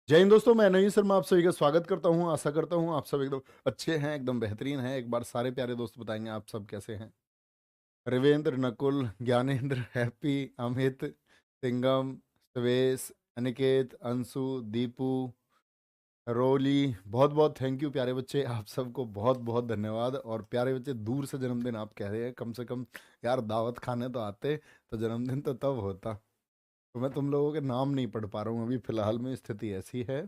जय हिंद दोस्तों, मैं नवीन शर्मा आप सभी का स्वागत करता हूं। आशा करता हूं आप सब एकदम अच्छे हैं, एकदम बेहतरीन हैं। एक बार सारे प्यारे दोस्त बताएंगे आप सब कैसे हैं। रविंद्र, नकुल, ज्ञानेंद्र, हैप्पी, अमित, सिंगम, सवेश, अनिकेत, अंशु, दीपू, रोली, बहुत बहुत थैंक यू प्यारे बच्चे। आप सबको बहुत बहुत धन्यवाद। और प्यारे बच्चे, दूर से जन्मदिन आप कह रहे हैं, कम से कम यार दावत खाने तो आते, तो जन्मदिन तो तब होता। तो मैं तुम लोगों के नाम नहीं पढ़ पा रहा हूँ अभी फिलहाल में, स्थिति ऐसी है।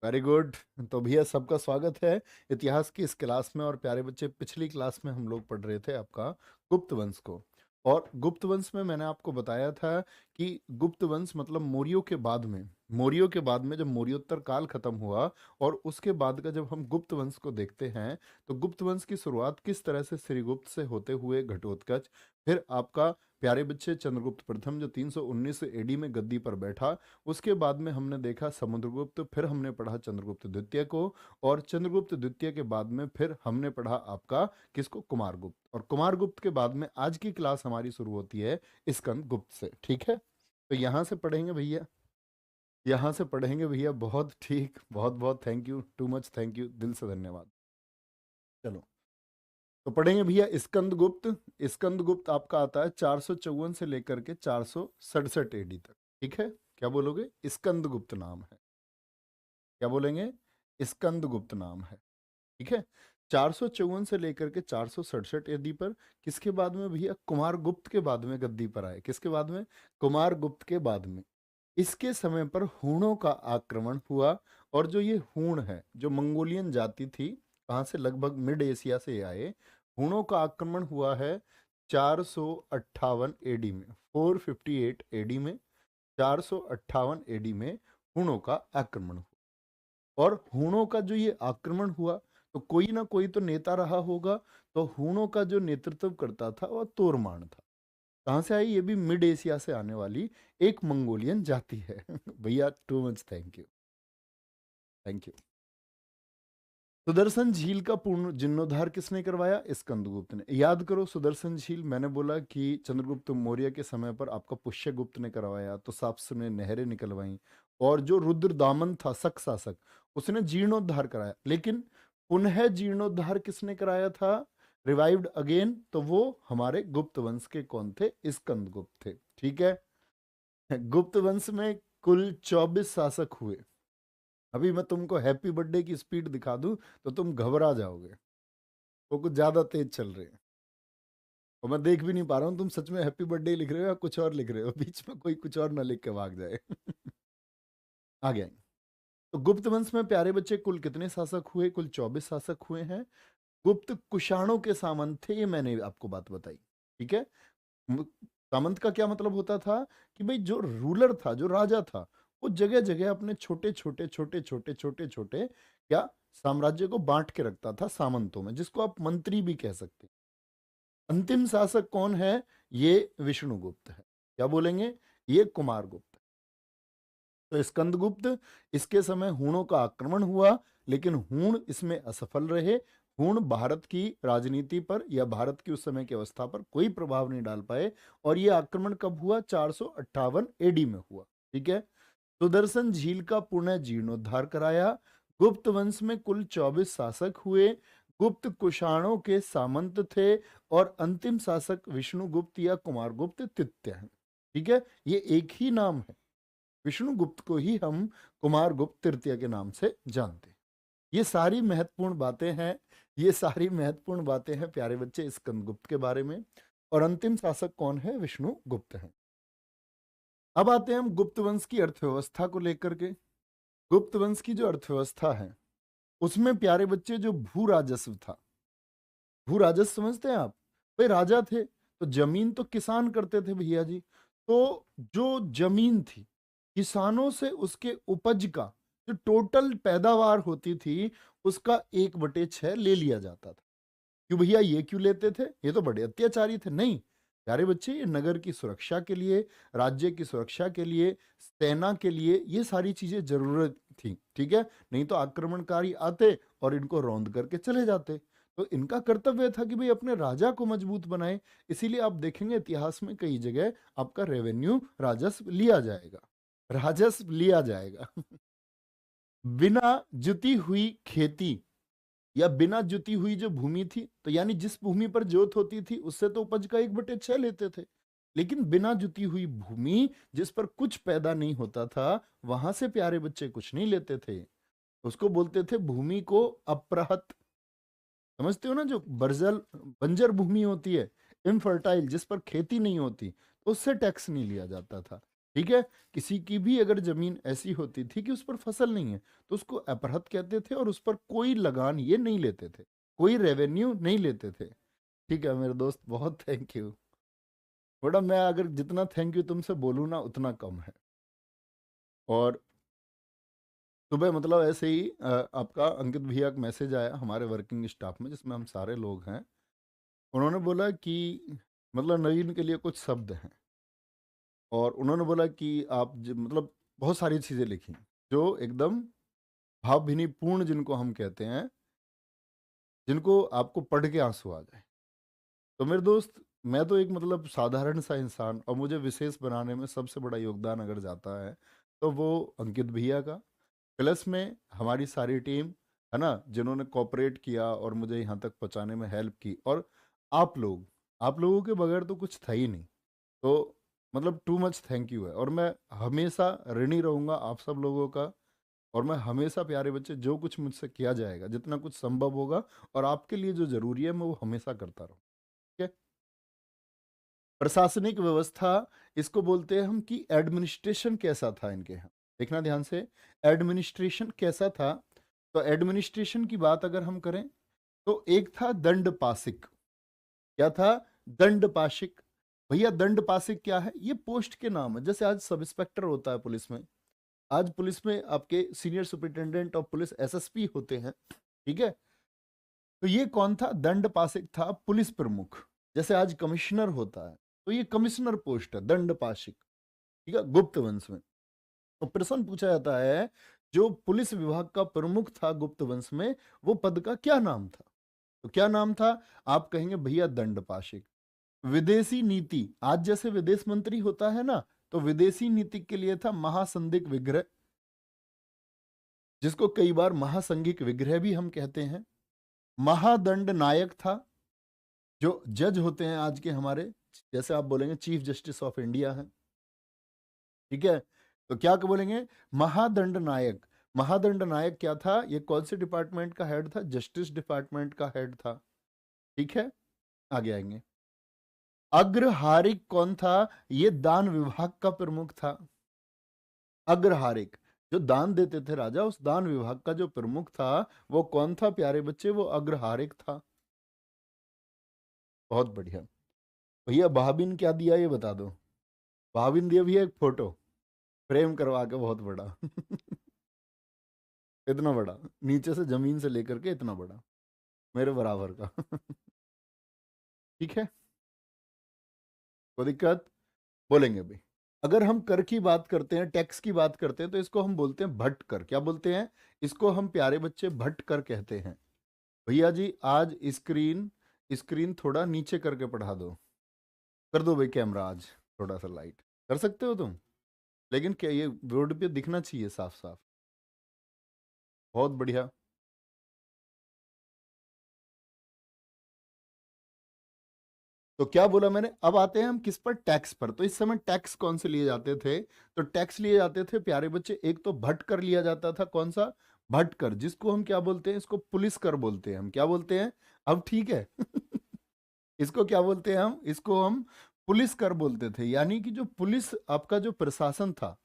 Very good. तो भैया सबका स्वागत है इतिहास की इस क्लास में। और प्यारे बच्चे, पिछली क्लास में हम लोग पढ़ रहे थे आपका गुप्त वंश को। और गुप्त वंश में मैंने आपको बताया था कि गुप्त वंश मतलब मौर्यों के बाद में जब मौर्योत्तर काल खत्म हुआ और उसके बाद का जब हम गुप्त वंश को देखते हैं, तो गुप्त वंश की शुरुआत किस तरह से श्रीगुप्त से होते हुए घटोत्कच, फिर आपका प्यारे बच्चे चंद्रगुप्त प्रथम जो 319 एडी में गद्दी पर बैठा, उसके बाद में हमने देखा समुद्रगुप्त, फिर हमने पढ़ा चंद्रगुप्त द्वितीय को। और चंद्रगुप्त द्वितीय के बाद में फिर हमने पढ़ा आपका किसको, कुमारगुप्त। और कुमारगुप्त के बाद में आज की क्लास हमारी शुरू होती है स्कंद गुप्त से। ठीक है, तो यहां से पढ़ेंगे भैया, यहां से पढ़ेंगे भैया। बहुत ठीक, बहुत बहुत thank you, too much thank you, दिल से धन्यवाद। चलो, तो पढ़ेंगे भैया स्कंद गुप्त। स्कंद गुप्त आपका आता है 454 से लेकर के 467 एडी तक। ठीक है, क्या बोलोगे, स्कंद गुप्त नाम है। क्या बोलेंगे, स्कंद गुप्त नाम है। ठीक है, 454 से लेकर के 467 ईस्वी पर। किसके बाद में भैया, कुमार गुप्त के बाद में गद्दी पर आए। किसके बाद में, कुमार गुप्त के बाद में। इसके समय पर हूणों का आक्रमण हुआ। और जो ये हूण है, जो मंगोलियन जाति थी, कहाँ से, लगभग मिड एशिया से आए। हूणों का आक्रमण हुआ है 458 एडी में, 458 एडी में, 458 एडी में हूणों का आक्रमण हुआ। और हूणों का जो ये आक्रमण हुआ, तो कोई ना कोई तो नेता रहा होगा। तो हूणों का जो नेतृत्व करता था वह तोरमाण था। कहाँ से आई, ये भी मिड एशिया से आने वाली एक मंगोलियन जाति है। भैया too much thank you, thank you. Sudarshan झील का पूर्ण जीर्णोद्धार किसने करवाया, स्कंदगुप्त ने। याद करो, सुदर्शन झील मैंने बोला कि चंद्रगुप्त मौर्य के समय पर आपका पुष्यगुप्त ने करवाया, तो साप्स ने नहरें निकलवाई। और जो रुद्रदामन था शक शासक, उसने जीर्णोद्धार कराया। लेकिन पुनः जीर्णोद्धार किसने कराया था, रिवाइव्ड अगेन, तो वो हमारे गुप्त वंश के कौन थे, स्कंदगुप्त थे। ठीक है, गुप्त वंश में कुल 24 शासक हुए। अभी मैं तुमको हैप्पी बर्थडे की स्पीड दिखा दूं तो तुम घबरा जाओगे, वो कुछ ज्यादा तेज चल रहे हैं। और मैं देख भी नहीं पा रहा हूँ तुम सच में हैप्पी बर्थडे लिख रहे हो या कुछ और लिख रहे हो, बीच में कोई कुछ और ना लिख के भाग जाए। आ गया। तो गुप्त वंश में प्यारे बच्चे कुल कितने शासक हुए, कुल 24 शासक हुए हैं। गुप्त कुषाणों के सामंत थे, ये मैंने आपको बात बताई। ठीक है, मु- सामंत का क्या मतलब होता था कि भाई जो रूलर था, जो राजा था, वो जगह जगह अपने छोटे छोटे छोटे छोटे छोटे छोटे क्या साम्राज्य को बांट के रखता था सामंतों में, जिसको आप मंत्री भी कह सकते हैं। अंतिम शासक कौन है, ये विष्णुगुप्त है। क्या बोलेंगे, ये कुमारगुप्त। तो स्कंदगुप्त, इसके समय हूणों का आक्रमण हुआ, लेकिन हूण इसमें असफल रहे। हूण भारत की राजनीति पर या भारत की उस समय की अवस्था पर कोई प्रभाव नहीं डाल पाए। और यह आक्रमण कब हुआ, 458 एडी में हुआ। ठीक है, सुदर्शन झील का पुनः जीर्णोद्धार कराया। गुप्त वंश में कुल 24 शासक हुए। गुप्त कुषाणों के सामंत थे। और अंतिम शासक विष्णुगुप्त या कुमारगुप्त तृतीय हैं। ठीक है, ये एक ही नाम है, विष्णुगुप्त को ही हम कुमारगुप्त तृतीय के नाम से जानते हैं। ये सारी महत्वपूर्ण बातें हैं, ये सारी महत्वपूर्ण बातें हैं प्यारे बच्चे स्कंदगुप्त के बारे में। और अंतिम शासक कौन है, विष्णुगुप्त है। अब आते हैं हम गुप्त वंश की अर्थव्यवस्था को लेकर के। गुप्त वंश की जो अर्थव्यवस्था है, उसमें प्यारे बच्चे जो भू राजस्व था, भू राजस्व समझते हैं आप, भाई राजा थे तो जमीन तो किसान करते थे भैया जी। तो जो जमीन थी, किसानों से उसके उपज का जो टोटल पैदावार होती थी, उसका 1/6 ले लिया जाता था। क्यों भैया, ये क्यों लेते थे, ये तो बड़े अत्याचारी थे। नहीं प्यारे बच्चे, ये नगर की सुरक्षा के लिए, राज्य की सुरक्षा के लिए, सेना के लिए, ये सारी चीजें जरूरत थी। ठीक है, नहीं तो आक्रमणकारी आते और इनको रौंद करके चले जाते। तो इनका कर्तव्य था कि भाई अपने राजा को मजबूत बनाए। इसीलिए आप देखेंगे इतिहास में कई जगह आपका रेवेन्यू राजस्व लिया जाएगा। राजस्व लिया जाएगा। बिना जुती हुई खेती या बिना जुती हुई जो भूमि थी, तो यानी जिस भूमि पर जोत होती थी उससे तो उपज का 1/6 लेते थे। लेकिन बिना जुती हुई भूमि जिस पर कुछ पैदा नहीं होता था, वहां से प्यारे बच्चे कुछ नहीं लेते थे। उसको बोलते थे भूमि को अपराहत। समझते हो ना, जो बर्जल बंजर भूमि होती है, इनफर्टाइल, जिस पर खेती नहीं होती, तो उससे टैक्स नहीं लिया जाता था। ठीक है। किसी की भी अगर जमीन ऐसी होती थी कि उस पर फसल नहीं है, तो उसको अपहृत कहते थे और उस पर कोई लगान ये नहीं लेते थे, कोई रेवेन्यू नहीं लेते थे। ठीक है मेरे दोस्त, बहुत थैंक यू। थोड़ा मैं अगर जितना थैंक यू तुमसे बोलूँ ना उतना कम है। और सुबह मतलब ऐसे ही आपका अंकित भैया का मैसेज आया हमारे वर्किंग स्टाफ में, जिसमें हम सारे लोग हैं। उन्होंने बोला कि मतलब नवीन के लिए कुछ शब्द हैं, और उन्होंने बोला कि आप मतलब बहुत सारी चीज़ें लिखी जो एकदम भावभीनीपूर्ण, जिनको हम कहते हैं, जिनको आपको पढ़ के आंसू आ जाए। तो मेरे दोस्त, मैं तो एक मतलब साधारण सा इंसान, और मुझे विशेष बनाने में सबसे बड़ा योगदान अगर जाता है तो वो अंकित भैया का, प्लस में हमारी सारी टीम, है ना, जिन्होंने कोऑपरेट किया और मुझे यहाँ तक पहुँचाने में हेल्प की, और आप लोगों के बगैर तो कुछ था ही नहीं। तो मतलब टू मच थैंक यू है, और मैं हमेशा ऋणी रहूँगा आप सब लोगों का। और मैं हमेशा प्यारे बच्चे, जो कुछ मुझसे किया जाएगा, जितना कुछ संभव होगा और आपके लिए जो जरूरी है, मैं वो हमेशा करता रहूँ। ठीक है। प्रशासनिक व्यवस्था, इसको बोलते हैं हम कि एडमिनिस्ट्रेशन कैसा था इनके यहाँ। देखना ध्यान से, एडमिनिस्ट्रेशन कैसा था। तो एडमिनिस्ट्रेशन की बात अगर हम करें, तो एक था दंड पासिक। क्या था? दंड पाशिक। भैया दंड पासिक क्या है? ये पोस्ट के नाम है। जैसे आज सब इंस्पेक्टर होता है पुलिस में, आज पुलिस में आपके senior superintendent of police SSP होते हैं। ठीक है। तो ये कौन था? दंड पासिक था, पुलिस प्रमुख। जैसे आज कमिश्नर होता है, तो ये कमिश्नर पोस्ट है, दंड पाशिक। ठीक है, गुप्त वंश में। तो प्रश्न पूछा जाता है, जो पुलिस विभाग का प्रमुख था गुप्त वंश में, वो पद का क्या नाम था? तो क्या नाम था? आप कहेंगे भैया दंड पाशिक। विदेशी नीति, आज जैसे विदेश मंत्री होता है ना, तो विदेशी नीति के लिए था महासंदिग्ध विग्रह, जिसको कई बार महासंघिक विग्रह भी हम कहते हैं। महादंड नायक था, जो जज होते हैं आज के हमारे, जैसे आप बोलेंगे चीफ जस्टिस ऑफ इंडिया है। ठीक है। तो क्या बोलेंगे? महादंड नायक। महादंड नायक क्या था? ये कौन से डिपार्टमेंट का हेड था? जस्टिस डिपार्टमेंट का हेड था। ठीक है, आगे आएंगे। अग्रहारिक कौन था? ये दान विभाग का प्रमुख था। अग्रहारिक, जो दान देते थे राजा, उस दान विभाग का जो प्रमुख था, वो कौन था प्यारे बच्चे? वो अग्रहारिक था। बहुत बढ़िया। भैया भाबिन क्या दिया ये बता दो। भाबिन दिया भैया एक फोटो, फ्रेम करवा के, बहुत बड़ा। इतना बड़ा, नीचे से जमीन से लेकर के इतना बड़ा, मेरे बराबर का। ठीक है, कोई दिक्कत? बोलेंगे भाई। अगर हम कर की बात करते हैं, टैक्स की बात करते हैं, तो इसको हम बोलते हैं भट्ट कर। क्या बोलते हैं? इसको हम प्यारे बच्चे भट्ट कर कहते हैं। भैया जी आज स्क्रीन स्क्रीन थोड़ा नीचे करके पढ़ा दो, कर दो भाई कैमरा आज, थोड़ा सा लाइट कर सकते हो तुम? लेकिन क्या ये बोर्ड पे दिखना चाहिए साफ साफ। बहुत बढ़िया। तो क्या बोला मैंने? अब आते हैं हम किस पर? टैक्स पर। तो इस समय टैक्स कौन से लिए जाते थे? तो टैक्स लिए जाते थे प्यारे बच्चे, एक तो भट्ट कर लिया जाता था। कौन सा? भट्ट कर, जिसको हम क्या बोलते हैं? इसको पुलिस कर बोलते हैं। हम क्या बोलते हैं? अब ठीक है। इसको क्या बोलते हैं हम? इसको हम पुलिस कर बोलते थे। यानी कि जो पुलिस, आपका जो प्रशासन था,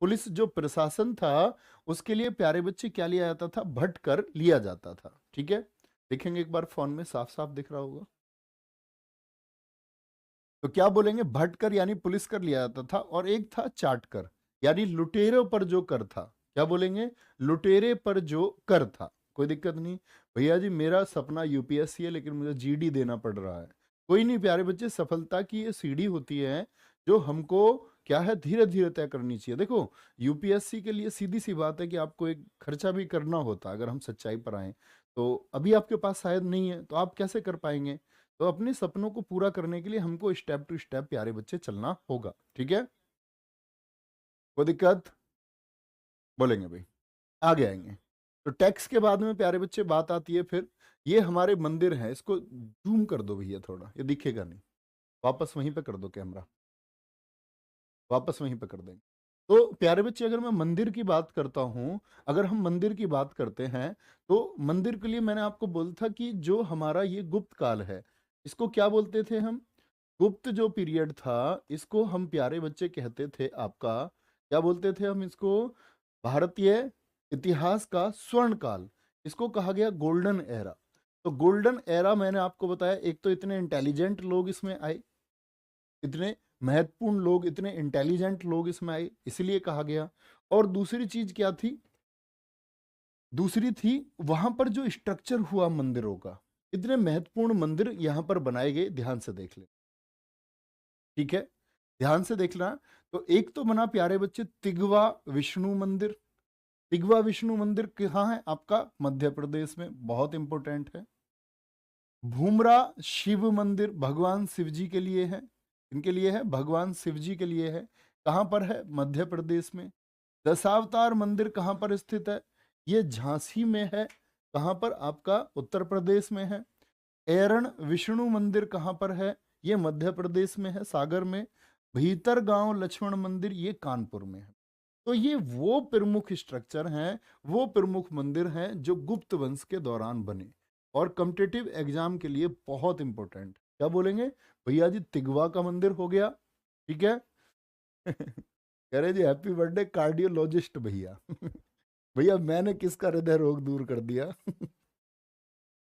पुलिस जो प्रशासन था, उसके लिए प्यारे बच्चे क्या लिया जाता था? भट्ट कर लिया जाता था। ठीक है, देखेंगे एक बार फोन में साफ साफ दिख रहा होगा। तो क्या बोलेंगे? भट्ट कर यानी पुलिस कर लिया जाता था। और एक था चाट कर, यानी लुटेरों पर जो कर था। क्या बोलेंगे? लुटेरे पर जो कर था। कोई दिक्कत नहीं भैया जी, मेरा सपना यूपीएससी है, लेकिन मुझे जीडी देना पड़ रहा है। कोई नहीं प्यारे बच्चे, सफलता की ये सीढ़ी होती है, जो हमको क्या है, धीरे धीरे तय करनी चाहिए। देखो, यूपीएससी के लिए सीधी सी बात है कि आपको एक खर्चा भी करना होता है। अगर हम सच्चाई पर आए, तो अभी आपके पास शायद नहीं है, तो आप कैसे कर पाएंगे? तो अपने सपनों को पूरा करने के लिए हमको स्टेप टू स्टेप प्यारे बच्चे चलना होगा। ठीक है। कोई दिक्कत? बोलेंगे भाई, आगे आएंगे। तो टैक्स के बाद में प्यारे बच्चे बात आती है फिर, ये हमारे मंदिर हैं, इसको जूम कर दो भैया थोड़ा, ये दिखेगा नहीं। वापस वहीं पे कर दो कैमरा, वापस वहीं पे कर देंगे। तो प्यारे बच्चे, अगर मैं मंदिर की बात करता हूं, अगर हम मंदिर की बात करते हैं, तो मंदिर के लिए मैंने आपको बोला था कि जो हमारा ये गुप्त काल है, इसको क्या बोलते थे हम? गुप्त जो पीरियड था, इसको हम प्यारे बच्चे कहते थे आपका, क्या बोलते थे हम इसको? भारतीय इतिहास का स्वर्ण काल, इसको कहा गया गोल्डन एरा। तो गोल्डन एरा मैंने आपको बताया, एक तो इतने इंटेलिजेंट लोग इसमें आए, इतने महत्वपूर्ण लोग, इतने इंटेलिजेंट लोग इसमें आए, इसलिए कहा गया। और दूसरी चीज क्या थी? दूसरी थी वहां पर जो स्ट्रक्चर हुआ मंदिरों का, इतने महत्वपूर्ण मंदिर यहां पर बनाए गए, ध्यान से देख ले, ठीक है, ध्यान से देखना। तो एक तो बना प्यारे बच्चे तिगवा विष्णु मंदिर। तिगवा विष्णु मंदिर कहाँ है आपका? मध्य प्रदेश में, बहुत इंपॉर्टेंट है। भूमरा शिव मंदिर भगवान शिव जी के लिए है। इनके लिए है, भगवान शिव जी के लिए है। कहाँ पर है? मध्य प्रदेश में। दशावतार मंदिर कहाँ पर स्थित है? ये झांसी में है। कहाँ पर? आपका उत्तर प्रदेश में है। एरण विष्णु मंदिर कहाँ पर है? ये मध्य प्रदेश में है, सागर में। भीतर गांव लक्ष्मण मंदिर, ये कानपुर में है। तो ये वो प्रमुख स्ट्रक्चर हैं, वो प्रमुख मंदिर हैं जो गुप्त वंश के दौरान बने और कॉम्पिटिटिव एग्जाम के लिए बहुत इंपॉर्टेंट। क्या बोलेंगे भैया जी? तिगवा का मंदिर हो गया, ठीक है। कह रहे जी हैप्पी बर्थडे कार्डियोलॉजिस्ट भैया। भैया मैंने किसका हृदय रोग दूर कर दिया?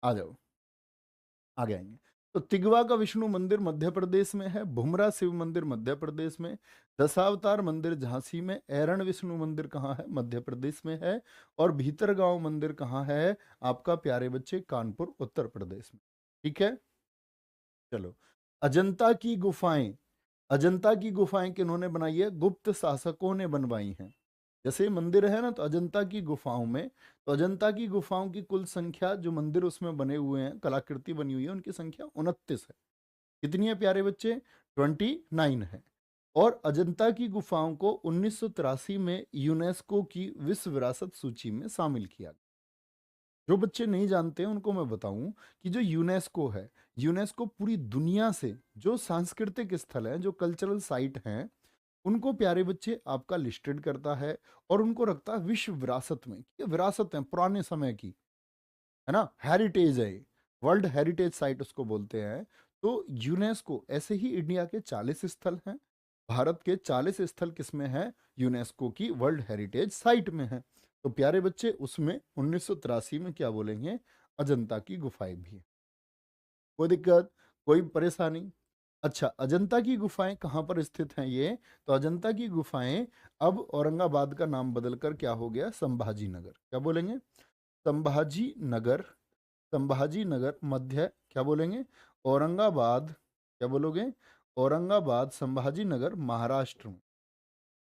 आ जाओ, आगे आएंगे। तो तिगवा का विष्णु मंदिर मध्य प्रदेश में है, भुमरा शिव मंदिर मध्य प्रदेश में, दशावतार मंदिर झांसी में, एरण विष्णु मंदिर कहाँ है? मध्य प्रदेश में है। और भीतरगांव मंदिर कहाँ है आपका प्यारे बच्चे? कानपुर उत्तर प्रदेश में, ठीक है। चलो, अजंता की गुफाएं। अजंता की गुफाएं किन्होंने बनाई है? गुप्त शासकों ने बनवाई हैं। जैसे मंदिर है ना, तो अजंता की गुफाओं में, तो अजंता की गुफाओं की कुल संख्या, जो मंदिर उसमें बने हुए हैं, कलाकृति बनी हुई है, उनकी संख्या 29 है। कितनी है प्यारे बच्चे? 29 है। और अजंता की गुफाओं को 1983 में यूनेस्को की विश्व विरासत सूची में शामिल किया गया। जो बच्चे नहीं जानते हैं उनको मैं बताऊं कि जो यूनेस्को है, यूनेस्को पूरी दुनिया से जो सांस्कृतिक स्थल हैं, जो कल्चरल साइट हैं, उनको प्यारे बच्चे आपका लिस्टेड करता है और उनको रखता है विश्व विरासत में। ये विरासत है पुराने समय की, है ना, हेरिटेज है, वर्ल्ड हेरिटेज साइट उसको बोलते हैं। तो यूनेस्को, ऐसे ही इंडिया के 40 स्थल हैं, भारत के 40 स्थल किसमें है? यूनेस्को की वर्ल्ड हेरिटेज साइट में है। तो प्यारे बच्चे, उसमें 1983 में क्या बोलेंगे? अजंता की गुफाएं भी है। कोई दिक्कत, कोई परेशानी? अच्छा, अजंता की गुफाएं कहाँ पर स्थित हैं ये? तो अजंता की गुफाएं अब औरंगाबाद का नाम बदलकर क्या हो गया? संभाजी नगर। क्या बोलेंगे? संभाजी नगर। संभाजी नगर मध्य, क्या बोलेंगे? औरंगाबाद। क्या बोलोगे? औरंगाबाद संभाजी नगर महाराष्ट्र में।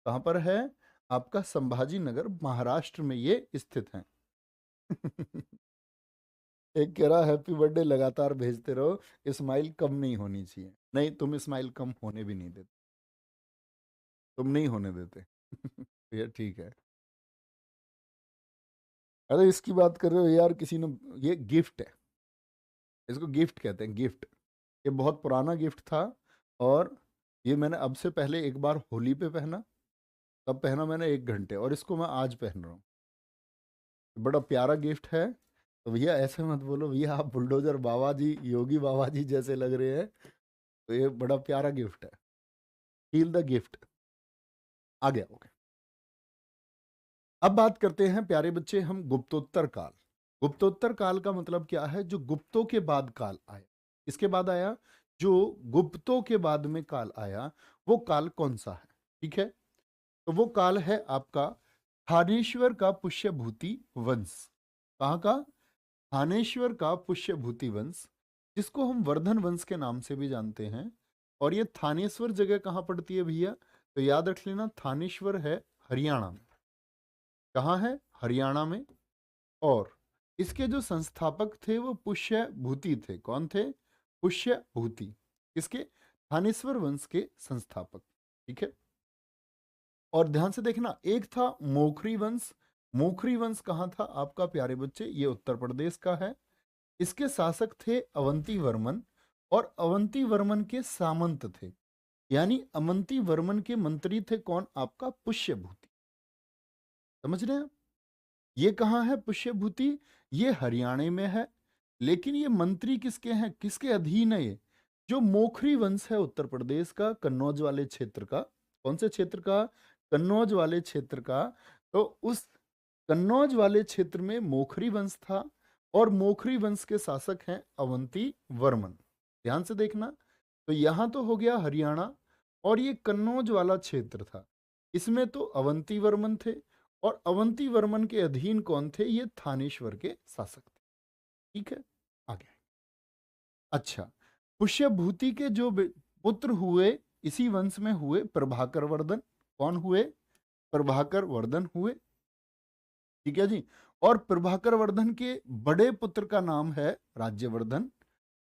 कहाँ पर है आपका? संभाजी नगर महाराष्ट्र में ये स्थित है। एक कह रहा हैप्पी बर्थडे लगातार भेजते रहो, स्माइल कम नहीं होनी चाहिए। नहीं, तुम स्माइल कम होने भी नहीं देते, तुम नहीं होने देते। ये ठीक है। अरे इसकी बात कर रहे हो यार, किसी ने, ये गिफ्ट है, इसको गिफ्ट कहते हैं, गिफ्ट। ये बहुत पुराना गिफ्ट था, और ये मैंने अब से पहले एक बार होली पे पहना, तब पहना मैंने 1 घंटे, और इसको मैं आज पहन रहा हूँ। बड़ा प्यारा गिफ्ट है। तो भैया ऐसे मत बोलो भैया, आप बुलडोजर बाबा जी, योगी बाबा जी जैसे लग रहे हैं। तो ये बड़ा प्यारा गिफ्ट है, फील द गिफ्ट। आ गया, ओके। अब बात करते हैं प्यारे बच्चे हम गुप्तोत्तर काल। गुप्तोत्तर काल का मतलब क्या है? जो गुप्तों के बाद काल आया। इसके बाद आया, जो गुप्तों के बाद में काल आया, वो काल कौन सा है? ठीक है, तो वो काल है आपका थानेश्वर का पुष्यभूति वंश। कहाँ का? थानेश्वर का पुष्यभूति वंश, जिसको हम वर्धन वंश के नाम से भी जानते हैं। और ये थानेश्वर जगह कहाँ पड़ती है भैया? तो याद रख लेना, थानेश्वर है हरियाणा में। कहाँ है? हरियाणा में। और इसके जो संस्थापक थे वो पुष्य भूति थे। कौन थे? पुष्य भूति। इसके थानेश्वर वंश के संस्थापक, ठीक है। और ध्यान से देखना, एक था मोखरी वंश। मोखरी वंश कहाँ था आपका प्यारे बच्चे? ये उत्तर प्रदेश का है। इसके शासक थे अवंती वर्मन, और अवंती वर्मन के सामंत थे, यानी अवंती वर्मन के मंत्री थे कौन? आपका पुष्यभूति। समझ रहे हैं आप? ये कहाँ है पुष्यभूति? ये हरियाणा में है। लेकिन ये मंत्री किसके हैं, किसके अधीन है ये? जो मोखरी वंश है उत्तर प्रदेश का, कन्नौज वाले क्षेत्र का। कौन से क्षेत्र का? कन्नौज वाले क्षेत्र का। तो उस कन्नौज वाले क्षेत्र में मोखरी वंश था, और मोखरी वंश के शासक हैं अवंती वर्मन। ध्यान से देखना, तो यहां तो हो गया हरियाणा, और ये कन्नौज वाला क्षेत्र था, इसमें तो अवंती वर्मन थे, और अवंती वर्मन के अधीन कौन थे? ये थानेश्वर के शासक थे। ठीक है, आगे। अच्छा, पुष्यभूति के जो पुत्र हुए इसी वंश में हुए, प्रभाकर वर्धन। कौन हुए? प्रभाकर वर्धन हुए। ठीक है जी। और प्रभाकर वर्धन के बड़े पुत्र का नाम है राज्यवर्धन,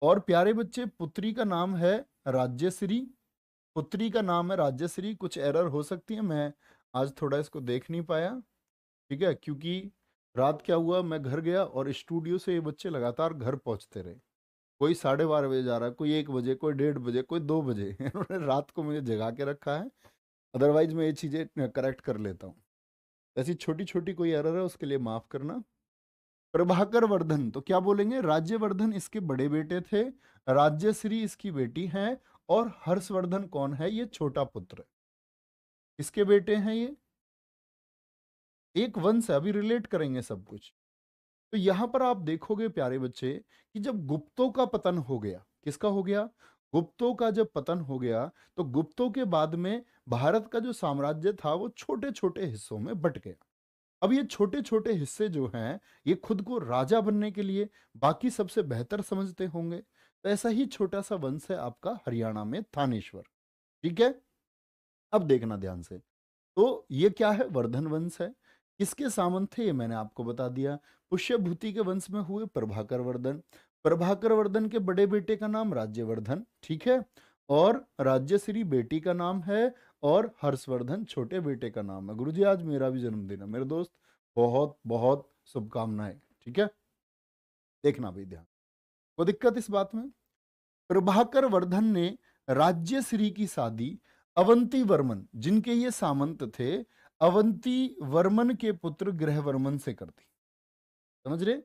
और प्यारे बच्चे पुत्री का नाम है राज्यश्री। पुत्री का नाम है राज्यश्री। कुछ एरर हो सकती है, मैं आज थोड़ा इसको देख नहीं पाया। ठीक है, क्योंकि रात क्या हुआ, मैं घर गया और स्टूडियो से ये बच्चे लगातार घर पहुंचते रहे। कोई 12:30 बजे जा रहा है, कोई 1 बजे, कोई 1:30 बजे, कोई 2 बजे। इन्होंने रात को मुझे जगा के रखा है। अदरवाइज मैं ये चीजें करेक्ट कर लेता हूँ। ऐसी छोटी छोटी कोई एरर है उसके लिए माफ करना। प्रभाकर वर्धन तो क्या बोलेंगे? राज्यवर्धन इसके बड़े बेटे थे, राज्यश्री इसकी बेटी है, और हर्षवर्धन कौन है? ये छोटा पुत्र है। किसके बेटे हैं ये? एक वंश है, अभी रिलेट करेंगे सब कुछ। तो यहां पर आप देखोगे प्यारे बच्चे कि जब गुप्तों का पतन हो गया, किसका हो गया? गुप्तों का जब पतन हो गया, तो गुप्तों के बाद में भारत का जो साम्राज्य था वो छोटे छोटे हिस्सों में बट गया। अब ये छोटे छोटे हिस्से जो हैं, ये खुद को राजा बनने के लिए बाकी सबसे बेहतर समझते होंगे। तो ऐसा ही छोटा सा वंश है आपका हरियाणा में, थानेश्वर। ठीक है, अब देखना ध्यान से। तो ये क्या है? वर्धन वंश है। किसके सामंत थे? ये मैंने आपको बता दिया। पुष्यभूति के वंश में हुए प्रभाकर वर्धन। प्रभाकर वर्धन के बड़े बेटे का नाम राज्यवर्धन। ठीक है, और राज्यश्री बेटी का नाम है, और हर्षवर्धन छोटे बेटे का नाम है। गुरुजी आज मेरा भी जन्मदिन है मेरे दोस्त, बहुत बहुत शुभकामनाएं। ठीक है, देखना भाई ध्यान। कोई दिक्कत इस बात में? प्रभाकर वर्धन ने राज्यश्री की शादी अवंती वर्मन, जिनके ये सामंत थे, अवंती वर्मन के पुत्र गृहवर्मन से कर दी। समझ रहे?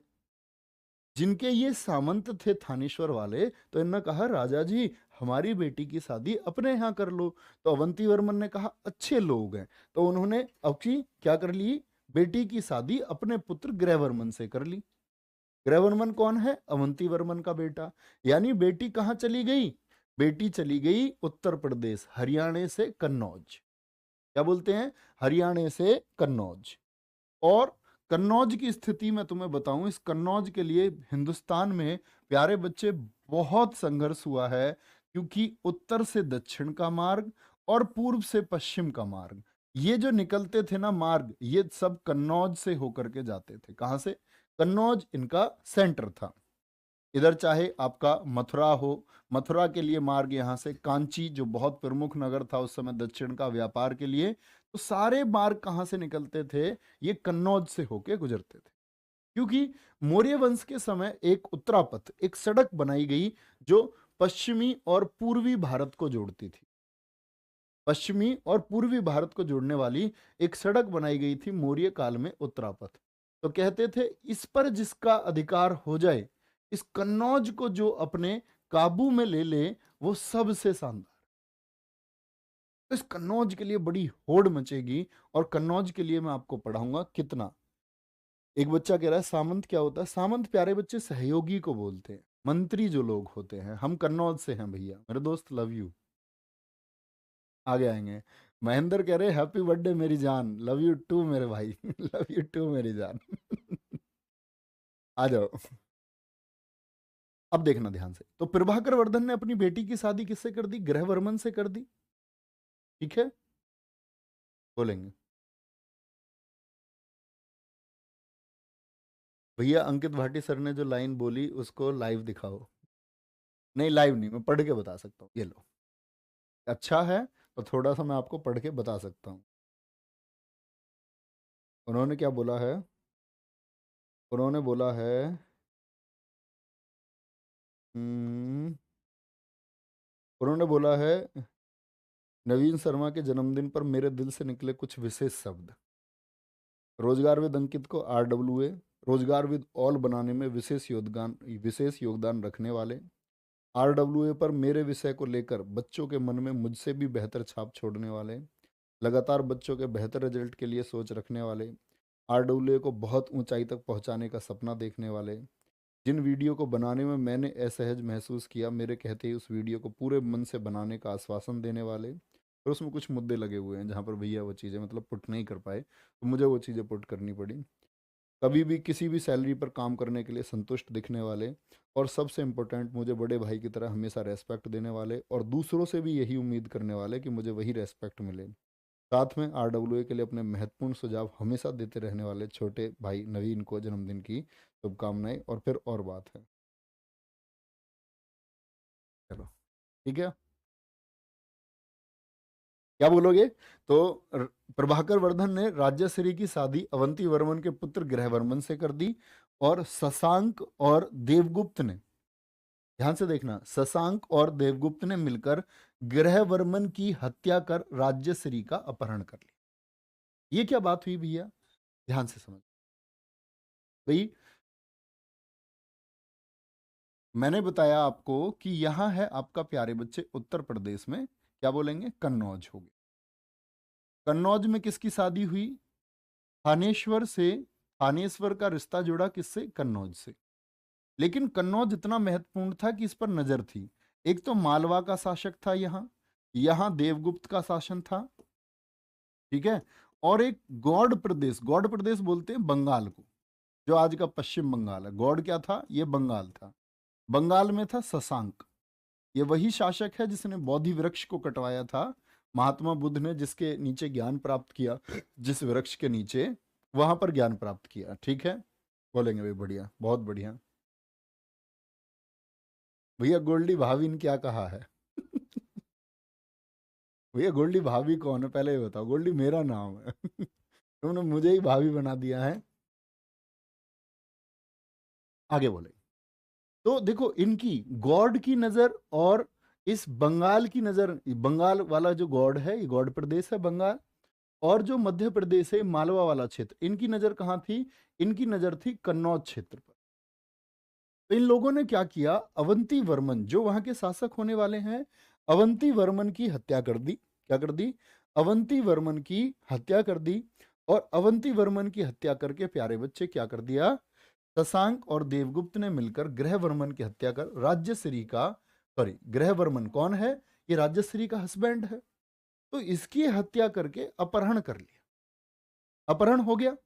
जिनके ये सामंत थे थानेश्वर वाले, तो इन्होंने कहा राजा जी हमारी बेटी की शादी अपने यहाँ कर लो। तो अवंती वर्मन ने कहा अच्छे लोग हैं, तो उन्होंने अब की क्या कर ली? बेटी की शादी अपने पुत्र गृहवर्मन से कर ली। गृहवर्मन कौन है? अवंती वर्मन का बेटा। यानी बेटी कहाँ चली गई? बेटी चली गई उत्तर प्रदेश, हरियाणा से कन्नौज। क्या बोलते हैं? हरियाणा से कन्नौज। और कन्नौज की स्थिति मैं तुम्हें बताऊं, इस कन्नौज के लिए हिंदुस्तान में प्यारे बच्चे बहुत संघर्ष हुआ है, क्योंकि उत्तर से दक्षिण का मार्ग और पूर्व से पश्चिम का मार्ग, ये जो निकलते थे ना मार्ग, ये सब कन्नौज से होकर के जाते थे। कहां से? कन्नौज इनका सेंटर था। इधर चाहे आपका मथुरा हो, मथुरा के लिए मार्ग यहाँ से, कांची जो बहुत प्रमुख नगर था उस समय दक्षिण का व्यापार के लिए, तो सारे मार्ग कहाँ से निकलते थे? ये कन्नौज से होके गुजरते थे। क्योंकि मौर्य वंश के समय एक उत्तरापथ, एक सड़क बनाई गई जो पश्चिमी और पूर्वी भारत को जोड़ती थी। पश्चिमी और पूर्वी भारत को जोड़ने वाली एक सड़क बनाई गई थी मौर्य काल में, उत्तरापथ। तो कहते थे इस पर जिसका अधिकार हो जाए, इस कन्नौज को जो अपने काबू में ले ले, वो सबसे शानदार। तो इस कन्नौज के लिए बड़ी होड़ मचेगी, और कन्नौज के लिए मैं आपको पढ़ाऊंगा कितना। एक बच्चा कह रहा है सामंत क्या होता है? सामंत प्यारे बच्चे सहयोगी को बोलते हैं, मंत्री जो लोग होते हैं। हम कन्नौज से हैं भैया मेरे दोस्त, लव यू। आगे आएंगे। महेंद्र कह रहे हैप्पी बर्थडे मेरी जान, लव यू टू मेरे भाई। लव यू टू मेरी जान। आ जाओ। अब देखना ध्यान से, तो प्रभाकर वर्धन ने अपनी बेटी की शादी किससे कर दी? गृहवर्मन से कर दी। ठीक है, बोलेंगे भैया अंकित भाटी सर ने जो लाइन बोली उसको लाइव दिखाओ। नहीं लाइव नहीं, मैं पढ़ के बता सकता हूँ, ये लो। अच्छा है तो थोड़ा सा मैं आपको पढ़ के बता सकता हूँ। उन्होंने क्या बोला है? उन्होंने बोला है हम्म, उन्होंने बोला है नवीन शर्मा के जन्मदिन पर मेरे दिल से निकले कुछ विशेष शब्द। रोजगार विद अंकित को RWA, रोजगार विद ऑल बनाने में विशेष योगदान रखने वाले। RWA पर मेरे विषय को लेकर बच्चों के मन में मुझसे भी बेहतर छाप छोड़ने वाले, लगातार बच्चों के बेहतर रिजल्ट के लिए सोच रखने वाले, RWA को बहुत ऊंचाई तक पहुंचाने का सपना देखने वाले। जिन वीडियो को बनाने में मैंने असहज महसूस किया, मेरे कहते ही उस वीडियो को पूरे मन से बनाने का आश्वासन देने वाले। और उसमें कुछ मुद्दे लगे हुए हैं जहाँ पर भैया वो चीज़ें मतलब पुट नहीं कर पाए, तो मुझे वो चीज़ें पुट करनी पड़ी। कभी भी किसी भी सैलरी पर काम करने के लिए संतुष्ट दिखने वाले, और सबसे इम्पोर्टेंट मुझे बड़े भाई की तरह हमेशा रेस्पेक्ट देने वाले, और दूसरों से भी यही उम्मीद करने वाले कि मुझे वही रेस्पेक्ट मिले। साथ में RWA के लिए अपने महत्वपूर्ण सुझाव हमेशा देते रहने वाले छोटे भाई नवीन को जन्मदिन की शुभकामनाएं। और फिर और बात है, चलो ठीक है, क्या बोलोगे? तो र- प्रभाकर वर्धन ने राज्यश्री की शादी अवंती वर्मन के पुत्र गृहवर्मन से कर दी, और शशांक और देवगुप्त ने, ध्यान से देखना, शशांक और देवगुप्त ने मिलकर गृहवर्मन की हत्या कर राज्यश्री का अपहरण कर लिया। ये क्या बात हुई भैया? ध्यान से समझ भाई। मैंने बताया आपको कि यहां है आपका प्यारे बच्चे उत्तर प्रदेश में, क्या बोलेंगे, कन्नौज हो गया। कन्नौज में किसकी शादी हुई? थानेश्वर से। थानेश्वर का रिश्ता जुड़ा किससे? कन्नौज से। लेकिन कन्नौज इतना महत्वपूर्ण था कि इस पर नजर थी। एक तो मालवा का शासक था यहाँ, यहाँ देवगुप्त का शासन था, ठीक है। और एक गौड़ प्रदेश बोलते हैं बंगाल को, जो आज का पश्चिम बंगाल है। गौड़ क्या था? ये बंगाल था। बंगाल में था शशांक, ये वही शासक है जिसने बोधि वृक्ष को कटवाया था। महात्मा बुद्ध ने जिसके नीचे ज्ञान प्राप्त किया, जिस वृक्ष के नीचे, वहां पर ज्ञान प्राप्त किया, ठीक है। बोलेंगे भाई बढ़िया, बहुत बढ़िया। भैया गोल्डी भाभी ने क्या कहा है? भैया गोल्डी भाभी कौन है पहले ये बताओ? गोल्डी मेरा नाम है। तुमने मुझे ही भाभी बना दिया है। आगे बोले। तो देखो, इनकी गॉड की नजर और इस बंगाल की नजर, बंगाल वाला जो गॉड है, ये गॉड प्रदेश है बंगाल, और जो मध्य प्रदेश है मालवा वाला क्षेत्र, इनकी नजर कहाँ थी? इनकी नजर थी कन्नौज क्षेत्र पर। तो इन लोगों ने क्या किया, अवंती वर्मन जो वहां के शासक होने वाले हैं, अवंती वर्मन की हत्या कर दी। क्या कर दी? अवंती वर्मन की हत्या कर दी। और अवंती वर्मन की हत्या करके प्यारे बच्चे क्या कर दिया, शशांक और देवगुप्त ने मिलकर गृहवर्मन की हत्या कर राज्यश्री का, सॉरी, गृहवर्मन कौन है? ये राज्यश्री का हस्बैंड है। तो इसकी हत्या करके अपहरण कर लिया। अपहरण हो गया।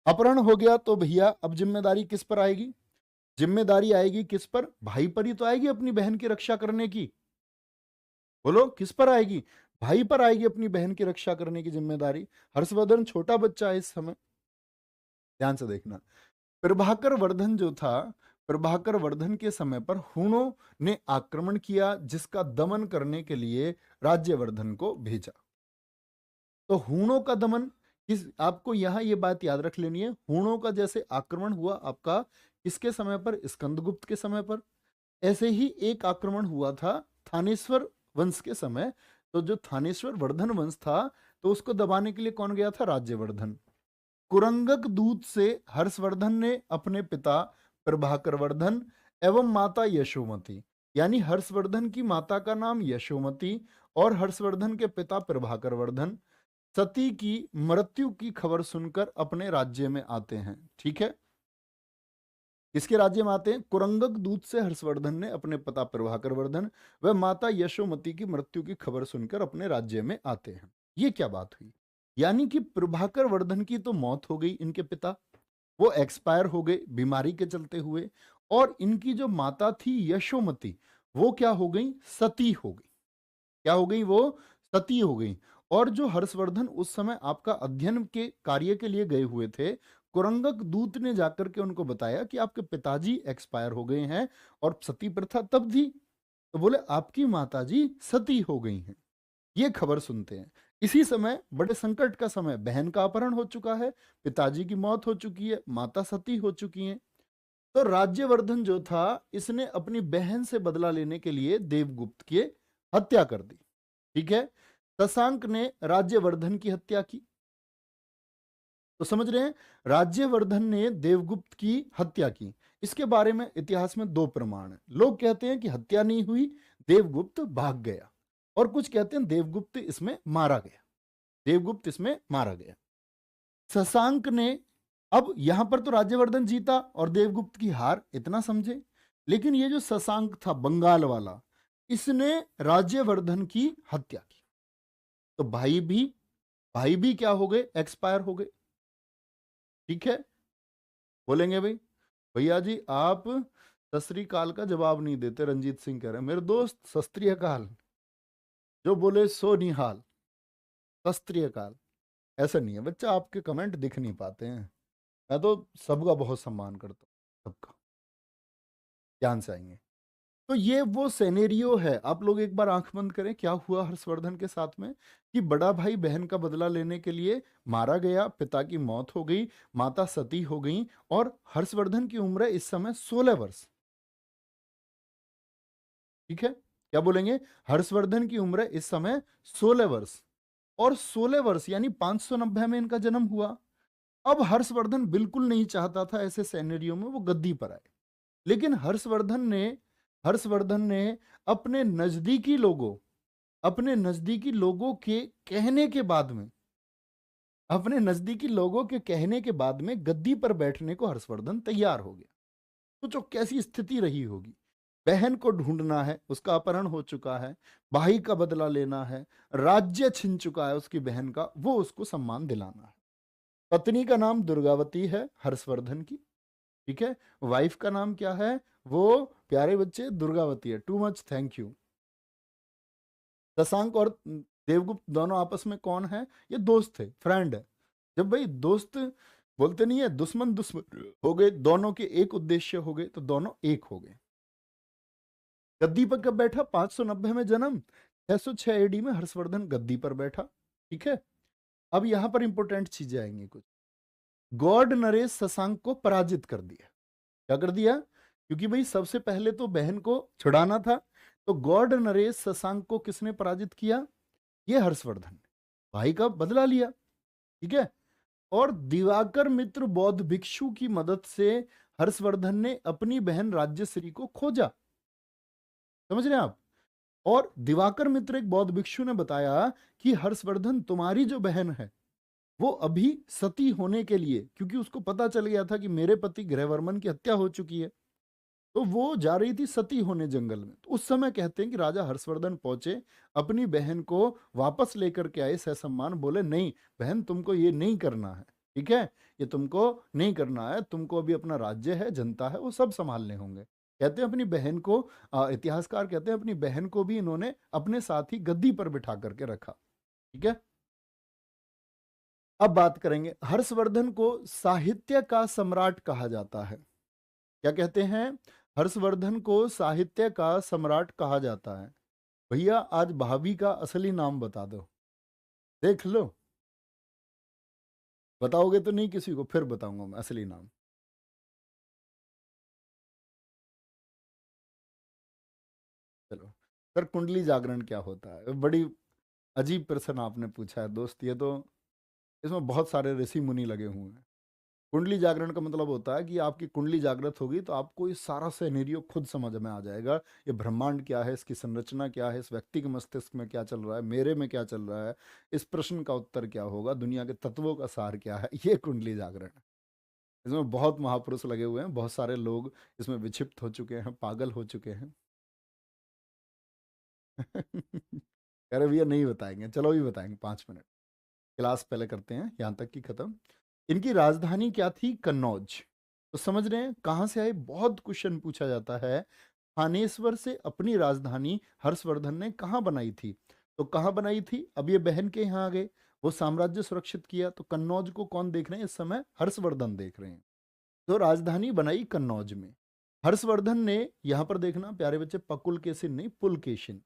अपहरण हो गया तो भैया अब जिम्मेदारी किस पर आएगी? जिम्मेदारी आएगी किस पर? भाई पर ही तो आएगी अपनी बहन की रक्षा करने की। बोलो किस पर आएगी? भाई पर आएगी अपनी बहन की रक्षा करने की जिम्मेदारी। हर्षवर्धन छोटा बच्चा है इस समय, ध्यान से देखना। प्रभाकर वर्धन जो था, प्रभाकर वर्धन के समय पर हूणों ने आक्रमण किया, जिसका दमन करने के लिए राज्यवर्धन को भेजा। तो हूणों का दमन किस, आपको यहां ये बात याद रख लेनी है, हूणों का जैसे आक्रमण हुआ आपका किसके समय पर? स्कंदगुप्त के समय पर। ऐसे ही एक आक्रमण हुआ था थानेश्वर वंश के समय। तो जो थानेश्वर वर्धन वंश था, तो उसको दबाने के लिए कौन गया था? राज्यवर्धन। कुरंगक दूत से हर्षवर्धन ने अपने पिता प्रभाकर वर्धन एवं माता यशोमती, यानी हर्षवर्धन की माता का नाम यशोमती और हर्षवर्धन के पिता प्रभाकर वर्धन, सती की मृत्यु की खबर सुनकर अपने राज्य में आते हैं, ठीक है। किसके राज्य में आते हैं? कुरंगक दूत से हर्षवर्धन ने अपने पिता प्रभाकर वर्धन व माता यशोमती की मृत्यु की खबर सुनकर अपने राज्य में आते हैं। ये क्या बात हुई? यानी कि प्रभाकर वर्धन की तो मौत हो गई, इनके पिता वो एक्सपायर हो गए बीमारी के चलते हुए, और इनकी जो माता थी यशोमती, वो क्या हो गई? सती हो गई। क्या हो गई? वो सती हो गई। और जो हर्षवर्धन उस समय आपका अध्ययन के कार्य के लिए गए हुए थे, कुरंगक दूत ने जाकर के उनको बताया कि आपके पिताजी एक्सपायर हो गए हैं, और सती प्रथा तब थी। तो बोले आपकी माताजी सती हो गई हैं। ये खबर सुनते हैं। इसी समय बड़े संकट का समय, बहन का अपहरण हो चुका है, पिताजी की मौत हो चुकी है, माता सती हो चुकी हैं। तो राज्यवर्धन जो था, इसने अपनी बहन से बदला लेने के लिए देवगुप्त की हत्या कर दी। ठीक है। शशांक ने राज्यवर्धन की हत्या की। तो समझ रहे हैं, राज्यवर्धन ने देवगुप्त की हत्या की। इसके बारे में इतिहास में दो प्रमाण हैं। लोग कहते हैं कि हत्या नहीं हुई, देवगुप्त भाग गया, और कुछ कहते हैं देवगुप्त इसमें मारा गया। देवगुप्त इसमें मारा गया। शशांक ने, अब यहां पर तो राज्यवर्धन जीता और देवगुप्त की हार, इतना समझे। लेकिन ये जो शशांक था बंगाल वाला, इसने राज्यवर्धन की हत्या की। तो भाई भी क्या हो गए, एक्सपायर हो गए। ठीक है। बोलेंगे भाई, भैया जी आप सत श्री अकाल का जवाब नहीं देते, रंजीत सिंह कह रहे हैं। मेरे दोस्त, सत श्री अकाल, जो बोले सो निहाल, सत श्री अकाल। ऐसा नहीं है बच्चा, आपके कमेंट दिख नहीं पाते हैं। मैं तो सबका बहुत सम्मान करता हूँ, सबका। ध्यान से आएंगे। तो ये वो सेनेरियो है। आप लोग एक बार आंख बंद करें, क्या हुआ हर्षवर्धन के साथ में, कि बड़ा भाई बहन का बदला लेने के लिए मारा गया, पिता की मौत हो गई, माता सती हो गई, और हर्षवर्धन की उम्र है इस समय 16 वर्ष। ठीक है। क्या बोलेंगे, हर्षवर्धन की उम्र इस समय 16 वर्ष, और 16 वर्ष यानी 590 में इनका जन्म हुआ। अब हर्षवर्धन बिल्कुल नहीं चाहता था ऐसे सेनेरियो में वो गद्दी पर आए। लेकिन हर्षवर्धन ने अपने नजदीकी लोगों के कहने के बाद में, गद्दी पर बैठने को हर्षवर्धन तैयार हो गया। सोचो कैसी स्थिति रही होगी। बहन को ढूंढना है, उसका अपहरण हो चुका है, भाई का बदला लेना है, राज्य छिन चुका है उसकी बहन का, वो उसको सम्मान दिलाना है। पत्नी का नाम दुर्गावती है हर्षवर्धन की। ठीक है। वाइफ का नाम क्या है, वो प्यारे बच्चे दुर्गावती है। Too much, thank you. Shashank और देवगुप्त दोनों आपस में कौन है, ये दोस्त थे, फ्रेंड है। जब भाई दोस्त, बोलते नहीं है दुश्मन दुश्मन हो गए, दोनों के एक उद्देश्य हो गए, तो दोनों एक हो गए। गद्दी पर कब बैठा, 590 में जन्म, 606 एडी में हर्षवर्धन गद्दी पर बैठा। ठीक है। अब यहां पर इंपोर्टेंट चीजें आएंगी कुछ। गॉड नरेश शशांक को पराजित कर दिया। क्या कर दिया, क्योंकि भाई सबसे पहले तो बहन को छुड़ाना था। तो गॉड नरेश शशांक को किसने पराजित किया, ये हर्षवर्धन ने भाई का बदला लिया। ठीक है। और दिवाकर मित्र बौद्ध भिक्षु की मदद से हर्षवर्धन ने अपनी बहन राज्यश्री को खोजा। समझ रहे हैं आप। और दिवाकर मित्र एक बौद्ध भिक्षु ने बताया कि हर्षवर्धन, तुम्हारी जो बहन है वो अभी सती होने के लिए, क्योंकि उसको पता चल गया था कि मेरे पति गृहवर्मन की हत्या हो चुकी है, तो वो जा रही थी सती होने जंगल में। तो उस समय कहते हैं कि राजा हर्षवर्धन पहुंचे, अपनी बहन को वापस लेकर के आए ससम्मान, बोले नहीं बहन तुमको ये नहीं करना है। ठीक है। ये तुमको नहीं करना है, तुमको अभी अपना राज्य है, जनता है, वो सब संभालने होंगे। कहते हैं अपनी बहन को, इतिहासकार कहते हैं अपनी बहन को भी इन्होंने अपने साथ ही गद्दी पर बिठा करके रखा। ठीक है। अब बात करेंगे, हर्षवर्धन को साहित्य का सम्राट कहा जाता है। क्या कहते हैं, हर्षवर्धन को साहित्य का सम्राट कहा जाता है। भैया आज भाभी का असली नाम बता दो, देख लो। बताओगे तो नहीं किसी को, फिर बताऊंगा मैं असली नाम। चलो सर, कुंडली जागरण क्या होता है, बड़ी अजीब प्रश्न आपने पूछा है दोस्त। ये तो, इसमें बहुत सारे ऋषि मुनि लगे हुए हैं। कुंडली जागरण का मतलब होता है कि आपकी कुंडली जागृत होगी तो आपको ये सारा सिनेरियो खुद समझ में आ जाएगा। ये ब्रह्मांड क्या है, इसकी संरचना क्या है, इस व्यक्ति के मस्तिष्क में क्या चल रहा है, मेरे में क्या चल रहा है, इस प्रश्न का उत्तर क्या होगा, दुनिया के तत्वों का सार क्या है, ये कुंडली जागरण है। इसमें बहुत महापुरुष लगे हुए हैं, बहुत सारे लोग इसमें विक्षिप्त हो चुके हैं, पागल हो चुके हैं। अरे भैया नहीं बताएंगे, चलो अभी बताएंगे 5 मिनट। क्लास पहले करते हैं यहाँ तक की खत्म। इनकी राजधानी क्या थी, कन्नौज। तो समझ रहे हैं कहां से आए, बहुत क्वेश्चन पूछा जाता है। थानेश्वर से अपनी राजधानी हर्षवर्धन ने कहाँ बनाई थी, तो कहाँ बनाई थी, अब ये बहन के यहाँ आ गए, वो साम्राज्य सुरक्षित किया, तो कन्नौज को कौन देख रहे हैं इस समय, हर्षवर्धन देख रहे हैं। तो राजधानी बनाई कन्नौज में। हर्षवर्धन ने, यहां पर देखना प्यारे बच्चे, पकुल केसिन नहीं पुलकेशिन,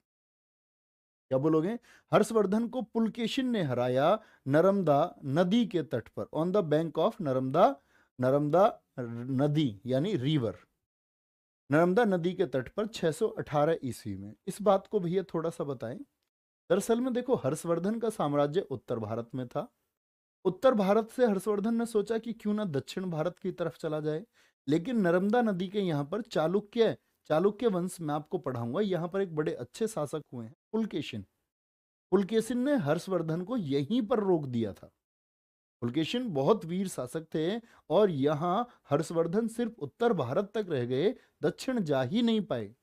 क्या बोलोगे? हर्षवर्धन को पुलकेशिन ने हराया नर्मदा नदी के तट पर, on the bank of Narmada, Narmada नदी यानी रिवर, नर्मदा नदी के तट पर 618 ईस्वी में। इस बात को भैया थोड़ा सा बताएं। दरअसल में देखो, हर्षवर्धन का साम्राज्य उत्तर भारत में था। उत्तर भारत से हर्षवर्धन ने सोचा कि क्यों ना दक्षिण भारत की तरफ चला जाए, लेकिन नर्मदा नदी के यहाँ पर चालुक्य, चालुक्य वंश मैं आपको पढ़ाऊंगा, यहाँ पर एक बड़े अच्छे शासक हुए हैं पुलकेशिन। पुलकेशिन ने हर्षवर्धन को यहीं पर रोक दिया था। पुलकेशिन बहुत वीर शासक थे, और यहाँ हर्षवर्धन सिर्फ उत्तर भारत तक रह गए, दक्षिण जा ही नहीं पाए।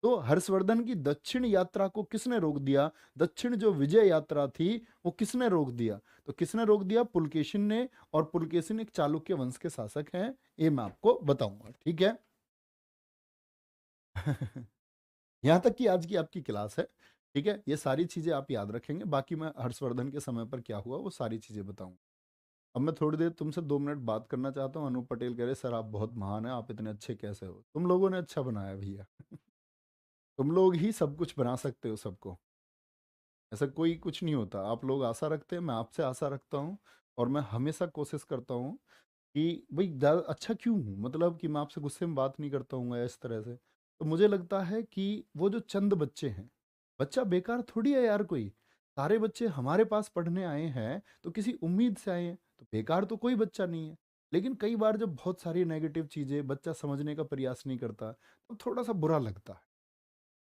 तो हर्षवर्धन की दक्षिण यात्रा को किसने रोक दिया? दक्षिण जो विजय यात्रा थी वो किसने रोक दिया? तो किसने रोक दिया? पुलकेशिन ने। और पुलकेशिन एक चालुक्य वंश के शासक हैं, ये मैं आपको बताऊंगा, ठीक है। यहां तक कि आज की आपकी क्लास है, ठीक है। ये सारी चीजें आप याद रखेंगे, बाकी मैं हर्षवर्धन के समय पर क्या हुआ वो सारी चीजें बताऊंगा। अब मैं थोड़ी देर तुमसे 2 मिनट बात करना चाहता हूँ। अनूप पटेल कह रहे सर आप बहुत महान हैं, आप इतने अच्छे कैसे हो? तुम लोगों ने अच्छा बनाया भैया। तुम लोग ही सब कुछ बना सकते हो सबको, ऐसा कोई कुछ नहीं होता। आप लोग आशा रखते हैं, मैं आपसे आशा रखता हूँ, और मैं हमेशा कोशिश करता हूँ कि भाई ज़्यादा अच्छा क्यों हूँ, मतलब कि मैं आपसे गुस्से में बात नहीं करता हूँ या इस तरह से। तो मुझे लगता है कि वो जो चंद बच्चे हैं, बच्चा बेकार थोड़ी है यार कोई। सारे बच्चे हमारे पास पढ़ने आए हैं तो किसी उम्मीद से आए हैं, तो बेकार तो कोई बच्चा नहीं है। लेकिन कई बार जब बहुत सारी नेगेटिव चीज़ें बच्चा समझने का प्रयास नहीं करता, तो थोड़ा सा बुरा लगता है।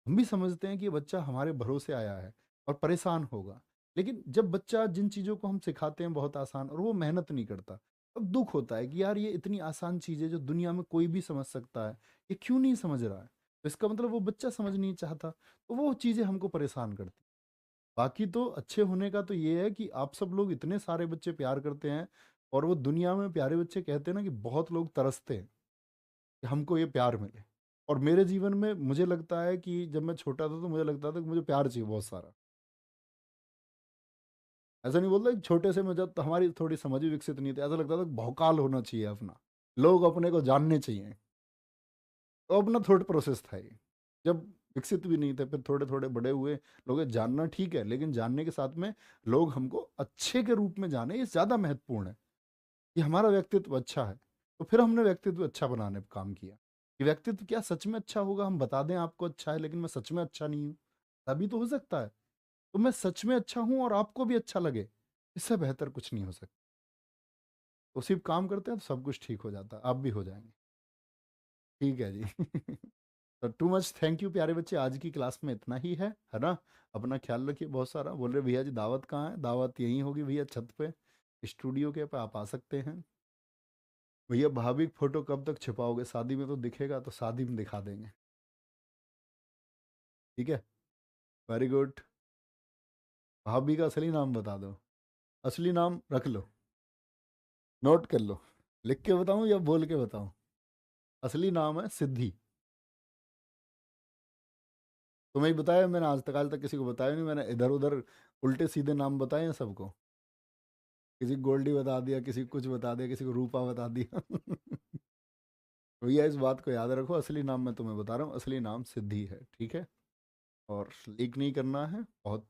हम भी समझते हैं कि ये बच्चा हमारे भरोसे आया है और परेशान होगा, लेकिन जब बच्चा जिन चीज़ों को हम सिखाते हैं बहुत आसान और वो मेहनत नहीं करता, तब दुख होता है कि यार ये इतनी आसान चीज़ है जो दुनिया में कोई भी समझ सकता है, ये क्यों नहीं समझ रहा है? तो इसका मतलब वो बच्चा समझ नहीं चाहता, तो वो चीज़ें हमको परेशान करती। बाकी तो अच्छे होने का तो ये है कि आप सब लोग इतने सारे बच्चे प्यार करते हैं, और वो दुनिया में प्यारे बच्चे कहते हैं ना, कि बहुत लोग तरसते हैं कि हमको ये प्यार मिले। और मेरे जीवन में मुझे लगता है कि जब मैं छोटा था तो मुझे लगता था कि मुझे प्यार चाहिए बहुत सारा। ऐसा नहीं बोलता कि छोटे से में जब हमारी थोड़ी समझ भी विकसित नहीं थी, ऐसा लगता था कि भौकाल होना चाहिए अपना, लोग अपने को जानने चाहिए। तो अपना थोड़ा प्रोसेस था ये। जब विकसित भी नहीं थे, फिर थोड़े थोड़े बड़े हुए, लोग ये जानना ठीक है, लेकिन जानने के साथ में लोग हमको अच्छे के रूप में जाने, ये ज़्यादा महत्वपूर्ण है कि हमारा व्यक्तित्व अच्छा है। तो फिर हमने व्यक्तित्व अच्छा बनाने पर काम किया कि व्यक्तित्व क्या सच में अच्छा होगा, हम बता दें आपको अच्छा है लेकिन मैं सच में अच्छा नहीं हूँ, तभी तो हो सकता है। तो मैं सच में अच्छा हूँ और आपको भी अच्छा लगे, इससे बेहतर कुछ नहीं हो सकता। तो सिर्फ काम करते हैं तो सब कुछ ठीक हो जाता है, आप भी हो जाएंगे। ठीक है जी। तो टू मच थैंक यू प्यारे बच्चे, आज की क्लास में इतना ही है ना। अपना ख्याल रखिए। बहुत सारा बोल रहे भैया जी दावत कहाँ है? दावत यहीं होगी भैया, छत पे स्टूडियो के पे आप आ सकते हैं। भैया भाभी की फोटो कब तक छिपाओगे? शादी में तो दिखेगा, तो शादी में दिखा देंगे, ठीक है। Very good. भाभी का असली नाम बता दो। असली नाम रख लो, नोट कर लो। लिख के बताऊं या बोल के बताऊं? असली नाम है सिद्धि। तुम्हें ही बताया मैंने, आज तक किसी को बताया नहीं मैंने, इधर उधर उल्टे सीधे नाम बताए हैं सबको। किसी को गोल्डी बता दिया, किसी को कुछ बता दिया, किसी को रूपा बता दिया। भैया इस बात को याद रखो, असली नाम मैं तुम्हें बता रहा हूँ, असली नाम सिद्धि है, ठीक है। और लीक नहीं करना है बहुत,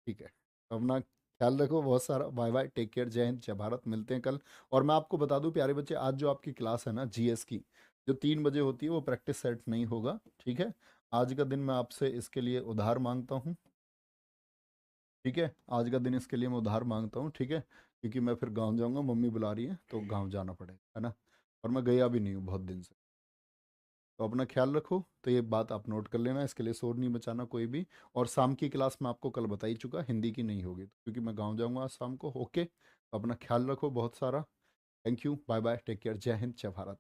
ठीक है। तो अपना ख्याल रखो बहुत सारा। बाय बाय, टेक केयर, जय हिंद, जय भारत। मिलते हैं कल। और मैं आपको बता दूं प्यारे बच्चे, आज जो आपकी क्लास है ना जीएस की, जो 3 बजे होती है, वो प्रैक्टिस सेट नहीं होगा, ठीक है। आज का दिन मैं आपसे इसके लिए उधार मांगता हूँ, ठीक है। आज का दिन इसके लिए मैं उधार मांगता हूँ, ठीक है, क्योंकि मैं फिर गाँव जाऊँगा, मम्मी बुला रही है तो गाँव जाना पड़ेगा, है ना। और मैं गया भी नहीं हूँ बहुत दिन से। तो अपना ख्याल रखो, तो ये बात आप नोट कर लेना, इसके लिए शोर नहीं बचाना कोई भी। और शाम की क्लास मैं आपको कल बता ही चुका, हिंदी की नहीं होगी क्योंकि मैं गांव जाऊंगा आज शाम को, ओके। तो अपना ख्याल रखो बहुत सारा। Thank you, bye bye, take care, जय हिंद, जय भारत।